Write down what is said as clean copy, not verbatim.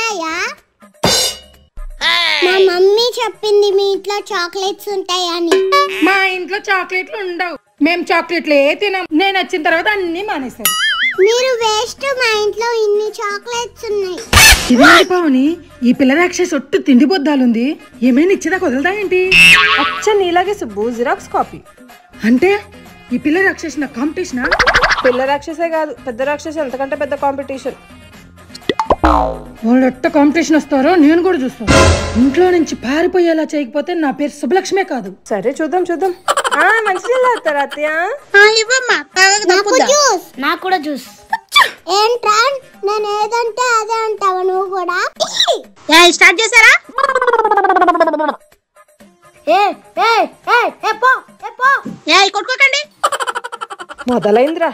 ఉంటాయా? మా మమ్మీ చెప్పింది మీ ఇంట్లో చాక్లెట్స్ ఉంటాయని. మా ఇంట్లో చాక్లెట్లు ఉండవు. మేము చాక్లెట్లే తినాం. నేను వచ్చిన తర్వాత అన్ని మానేశారు. మీరు వేస్ట్. మా ఇంట్లో ఇన్ని చాక్లెట్స్ ఉన్నాయి. ఇదేంటి పావని, ఈ పిల్ల రాక్షసి ఒట్టు తిండి బొద్దాలుంది. ఏమైనా ఇచ్చేదా కుదరదా ఏంటి? అచ్చ నీలాగే సుబ్బు, జిరాక్స్ కాపీ. అంటే ఈ పిల్ల రాక్షసి నా కాంపిటీషనా? పిల్ల రాక్షసే కాదు, పెద్ద రాక్షసి అంతకంటే పెద్ద కాంపిటీషన్. వాళ్ళు ఎట్ట కాంపిటీషన్ వస్తారో నేను కూడా చూస్తాను. ఇంట్లో నుంచి పారిపోయేలా చేయకపోతే నా పేరు శుభలక్ష్మే కాదు. సరే చూద్దాం చూద్దాం. మంచిగా అవుతారా అత్తయ్య? నాకు కూడా జ్యూస్. ఏంట్రా నేను ఏదంటే అదే అంటావా నువ్వు కూడా? స్టార్ట్ చేశారా? కొట్టుకోకండి. మొదలైందిరా.